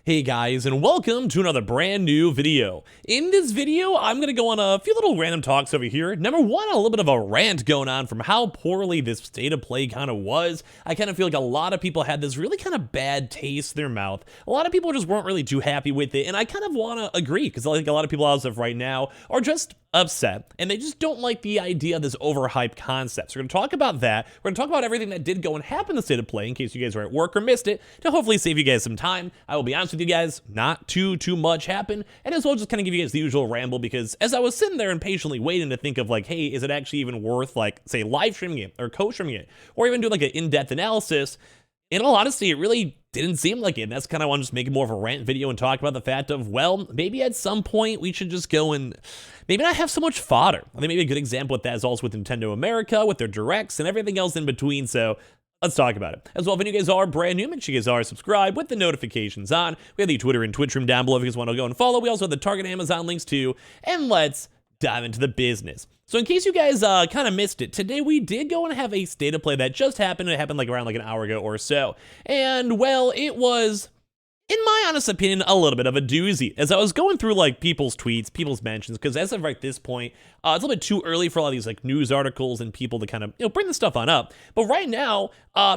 Hey guys, and welcome to another brand new video. In this video, I'm going to go on a few little random talks over here. Number one, a little bit of a rant going on from how poorly this state of play kind of was. I kind of feel like a lot of people had this really kind of bad taste in their mouth. A lot of people just weren't really too happy with it, and I kind of want to agree, because I think a lot of people out there right now are just upset, and they just don't like the idea of this overhyped concept. So we're going to talk about that. We're going to talk about everything that did go and happen in the state of play, in case you guys were at work or missed it, to hopefully save you guys some time. I will be honest with you guys, not too much happened, and as well just kind of give you guys the usual ramble, because as I was sitting there and patiently waiting to think of like, hey, is it actually even worth like, say, live streaming it or co-streaming it, or even do like an in-depth analysis, in all honesty, it really didn't seem like it. And that's kind of why I'm just making more of a rant video and talk about the fact of, well, maybe at some point we should just go and maybe not have so much fodder. I think maybe a good example with that is also with Nintendo America, with their directs and everything else in between. So let's talk about it. As well, if you guys are brand new, make sure you guys are subscribed with the notifications on. We have the Twitter and Twitch room down below if you guys want to go and follow. We also have the Target and Amazon links too. And let's dive into the business. So in case you guys kind of missed it, today we did go and have a state of play that just happened. It happened like around like an hour ago or so. And well, it was, in my honest opinion, a little bit of a doozy. As I was going through like people's tweets, people's mentions, because as of right this point, it's a little bit too early for a lot of these like news articles and people to kind of, bring this stuff on up. But right now,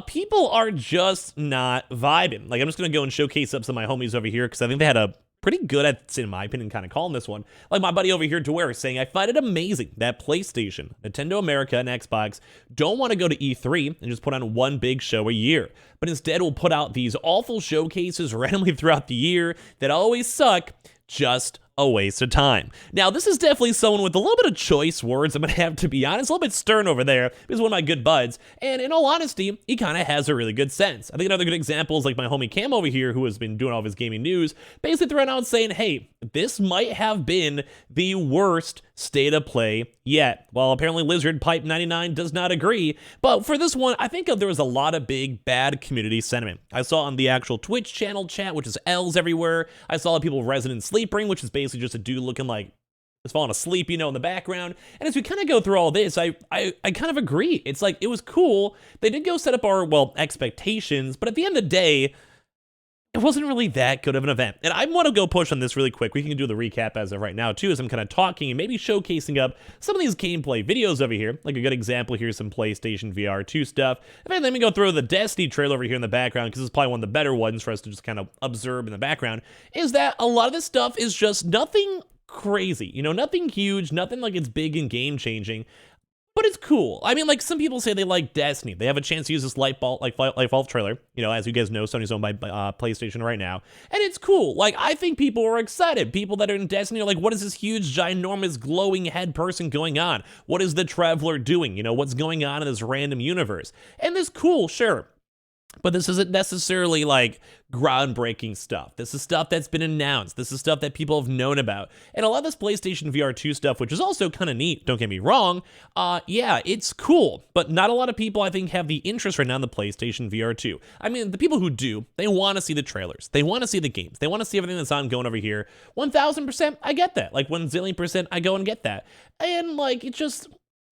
people are just not vibing. Like, I'm just going to go and showcase up some of my homies over here, because I think they had a pretty good at, in my opinion, kind of calling this one. Like my buddy over here, Dwyer, is saying, I find it amazing that PlayStation, Nintendo America, and Xbox don't want to go to E3 and just put on one big show a year, but instead will put out these awful showcases randomly throughout the year that always suck. Just a waste of time. Now, this is definitely someone with a little bit of choice words. I'm gonna have to be honest, a little bit stern over there. He's one of my good buds, and in all honesty, he kind of has a really good sense. I think another good example is like my homie Cam over here, who has been doing all of his gaming news, basically throwing out saying, hey, this might have been the worst state of play yet. Well, apparently Lizard Pipe 99 does not agree, but for this one, I think there was a lot of big bad community sentiment. I saw on the actual Twitch channel chat, which is L's everywhere. I saw people resident sleeping, which is basically just a dude looking like he's falling asleep, in the background. And as we kind of go through all this, I kind of agree. It's like, it was cool. They did go set up our, well, expectations, but at the end of the day, it wasn't really that good of an event. And I want to go push on this really quick. We can do the recap as of right now too, as I'm kind of talking and maybe showcasing up some of these gameplay videos over here. Like a good example here is some PlayStation VR2 stuff. In fact, let me go throw the Destiny trailer over here in the background, because it's probably one of the better ones for us to just kind of observe in the background, is that a lot of this stuff is just nothing crazy, nothing huge, nothing like it's big and game changing. But it's cool. I mean, like, some people say they like Destiny. They have a chance to use this Lightbulb trailer. As you guys know, Sony's owned by PlayStation right now. And it's cool. Like, I think people are excited. People that are in Destiny are like, what is this huge, ginormous, glowing head person going on? What is the Traveler doing? What's going on in this random universe? And this cool, sure. But this isn't necessarily like groundbreaking stuff. This is stuff that's been announced. This is stuff that people have known about. And a lot of this PlayStation VR2 stuff, which is also kind of neat, don't get me wrong, yeah, it's cool. But not a lot of people, I think, have the interest right now in the PlayStation VR2. I mean, the people who do, they want to see the trailers. They want to see the games. They want to see everything that's ongoing over here. 1,000%, I get that. Like 1 zillion%, I go and get that. And like, it just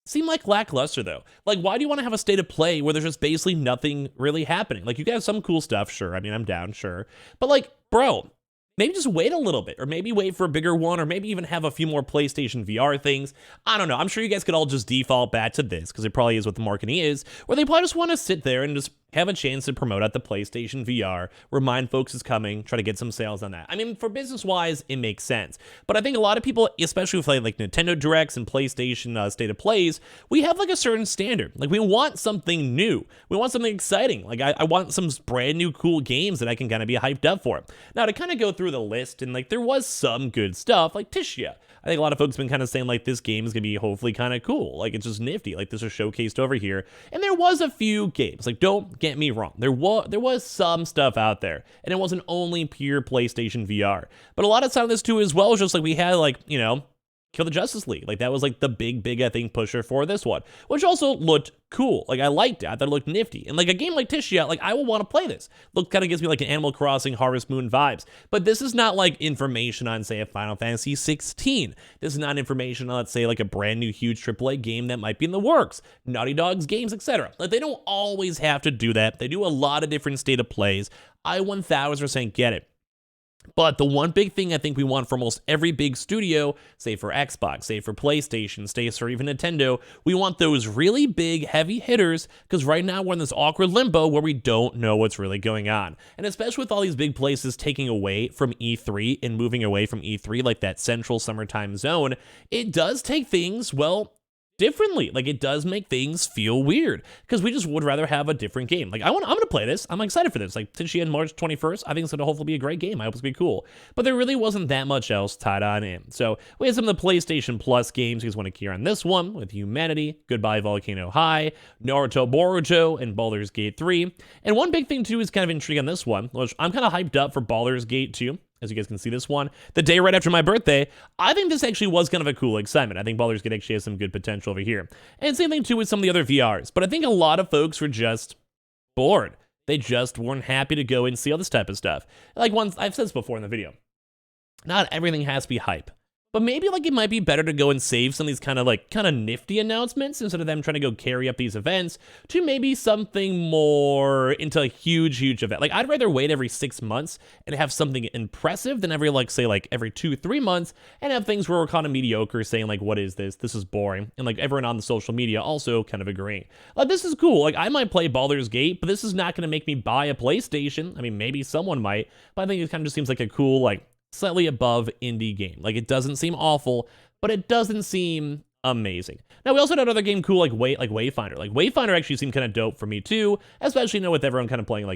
seem like lackluster though. Like, why do you want to have a state of play where there's just basically nothing really happening? Like, you guys have some cool stuff, sure. I mean, I'm down, sure. But like, bro, maybe just wait a little bit, or maybe wait for a bigger one, or maybe even have a few more PlayStation VR things. I don't know. I'm sure you guys could all just default back to this, because it probably is what the marketing is, where they probably just want to sit there and just have a chance to promote out the PlayStation VR, remind folks is coming, try to get some sales on that. I mean, for business-wise, it makes sense. But I think a lot of people, especially with like Nintendo Directs and PlayStation State of Plays, we have like a certain standard. Like, we want something new. We want something exciting. Like, I want some brand new cool games that I can kind of be hyped up for. Now, to kind of go through the list, and like, there was some good stuff, like Tishia. I think a lot of folks have been kind of saying like, this game is going to be hopefully kind of cool. Like, it's just nifty. Like, this is showcased over here. And there was a few games. Like, don't get me wrong. There was some stuff out there. And it wasn't only pure PlayStation VR. But a lot of time of this too as well is just like, we had like, Kill the Justice League. Like, that was like the big, I think, pusher for this one, which also looked cool. Like, I liked it. I thought it looked nifty. And like a game like Tishia, like, I will want to play this. Look, kind of gives me like an Animal Crossing Harvest Moon vibes. But this is not like information on, say, a Final Fantasy 16. This is not information on, let's say, like a brand new huge AAA game that might be in the works. Naughty Dog's games, etc. Like, they don't always have to do that. They do a lot of different state of plays. I 1000% get it. But the one big thing I think we want for almost every big studio, say for Xbox, say for PlayStation, say for even Nintendo, we want those really big, heavy hitters, because right now we're in this awkward limbo where we don't know what's really going on. And especially with all these big places taking away from E3 and moving away from E3, like that central summertime zone, it does take things, well, differently. Like, it does make things feel weird because we just would rather have a different game. Like, I'm gonna play this. I'm excited for this. Like, since she had March 21st, I think it's gonna hopefully be a great game. I hope it's gonna be cool. But there really wasn't that much else tied on in. So we had some of the PlayStation Plus games you guys want to hear on this one with Humanity, Goodbye Volcano High, Naruto Boruto, and Baldur's Gate 3. And one big thing too is kind of intriguing on this one, which I'm kind of hyped up for Baldur's Gate 2. As you guys can see this one, the day right after my birthday, I think this actually was kind of a cool excitement. I think Baldur's Gate actually has some good potential over here. And same thing too with some of the other VRs. But I think a lot of folks were just bored. They just weren't happy to go and see all this type of stuff. Like once, I've said this before in the video, not everything has to be hype. But maybe like it might be better to go and save some of these kind of nifty announcements instead of them trying to go carry up these events to maybe something more into a huge event. Like I'd rather wait every 6 months and have something impressive than every every 2-3 months and have things where we're kind of mediocre saying like, what is this? This is boring. And like everyone on the social media also kind of agreeing. Like this is cool. Like I might play Baldur's Gate, but this is not going to make me buy a PlayStation. I mean, maybe someone might, but I think it kind of just seems like a cool, slightly above indie game. Like it doesn't seem awful, but it doesn't seem amazing. Now we also had another game cool like Wayfinder. Like Wayfinder actually seemed kind of dope for me too, especially with everyone kind of playing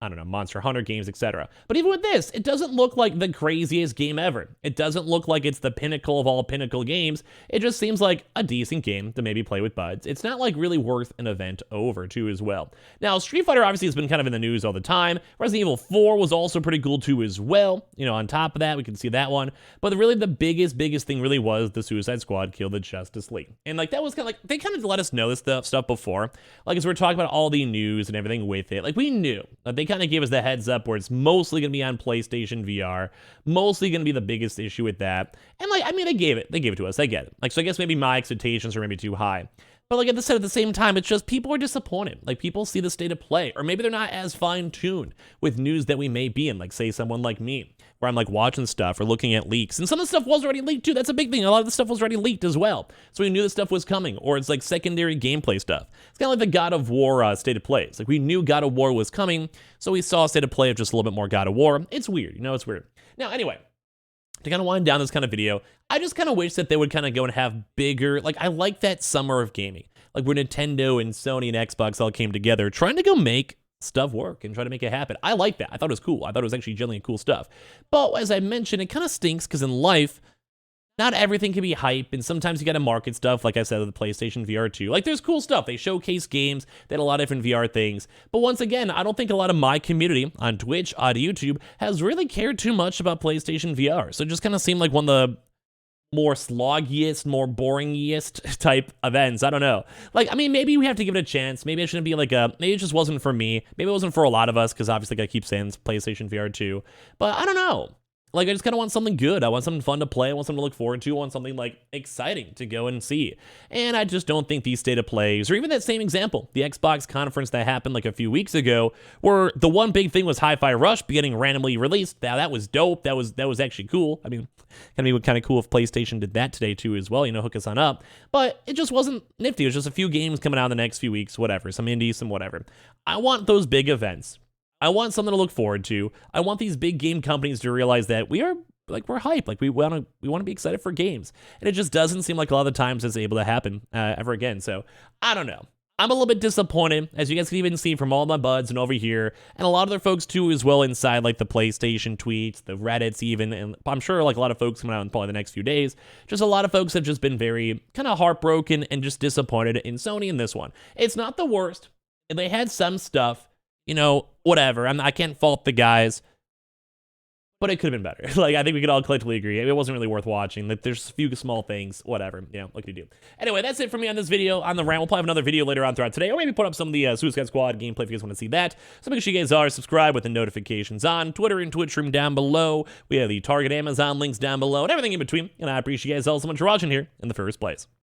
I don't know, Monster Hunter games, etc. But even with this, it doesn't look like the craziest game ever. It doesn't look like it's the pinnacle of all pinnacle games. It just seems like a decent game to maybe play with buds. It's not like really worth an event over too as well. Now, Street Fighter obviously has been kind of in the news all the time. Resident Evil 4 was also pretty cool too as well. On top of that, we can see that one. But really the biggest thing really was the Suicide Squad kill the Justice League. And that was kind of they kind of let us know this stuff before. As we're talking about all the news and everything with it, we knew that they kind of gave us the heads up where it's mostly going to be on PlayStation VR, mostly going to be the biggest issue with that. And they gave it to us. I get it. So I guess maybe my expectations are maybe too high. But at the same time, it's just people are disappointed. People see the state of play, or maybe they're not as fine-tuned with news that we may be in. Say someone like me, where I'm watching stuff or looking at leaks. And some of the stuff was already leaked too. That's a big thing. A lot of the stuff was already leaked as well. So we knew the stuff was coming, or it's secondary gameplay stuff. It's kind of like the God of War state of play. It's we knew God of War was coming, so we saw a state of play of just a little bit more God of War. It's weird, it's weird. Now, anyway, to kind of wind down this kind of video, I just kind of wish that they would kind of go and have bigger, I like that summer of gaming. Where Nintendo and Sony and Xbox all came together, trying to go make stuff work and try to make it happen. I like that. I thought it was cool. I thought it was actually genuinely cool stuff. But as I mentioned, it kind of stinks because in life, not everything can be hype, and sometimes you got to market stuff, like I said, with the PlayStation VR2. There's cool stuff. They showcase games. They had a lot of different VR things. But once again, I don't think a lot of my community on Twitch, on YouTube, has really cared too much about PlayStation VR. So it just kind of seemed like one of the more sloggiest, more boringiest type events. I don't know. Maybe we have to give it a chance. Maybe it shouldn't be maybe it just wasn't for me. Maybe it wasn't for a lot of us, because obviously I keep saying it's PlayStation VR 2. But I don't know. I just kind of want something good. I want something fun to play. I want something to look forward to. I want something exciting to go and see. And I just don't think these state of plays, or even that same example, the Xbox conference that happened a few weeks ago, where the one big thing was Hi-Fi Rush getting randomly released. Now that was dope. That was actually cool. Kind of cool if PlayStation did that today too as well. Hook us on up. But it just wasn't nifty. It was just a few games coming out in the next few weeks. Whatever. Some indies, some whatever. I want those big events. I want something to look forward to. I want these big game companies to realize that we're hype. We want to be excited for games. And it just doesn't seem like a lot of the times it's able to happen ever again. So I don't know. I'm a little bit disappointed, as you guys can even see from all my buds and over here, and a lot of other folks too as well inside the PlayStation tweets, the Reddits even, and I'm sure a lot of folks coming out in probably the next few days. Just a lot of folks have just been very kind of heartbroken and just disappointed in Sony in this one. It's not the worst. They had some stuff. Whatever. I can't fault the guys, but it could have been better. I think we could all collectively agree. It wasn't really worth watching. There's a few small things, whatever. What can you do? Anyway, that's it for me on this video on the rant. We'll probably have another video later on throughout today, or maybe put up some of the Suicide Squad gameplay if you guys want to see that. So make sure you guys are subscribed with the notifications on. Twitter and Twitch room down below. We have the Target Amazon links down below and everything in between. And I appreciate you guys all so much for watching here in the first place.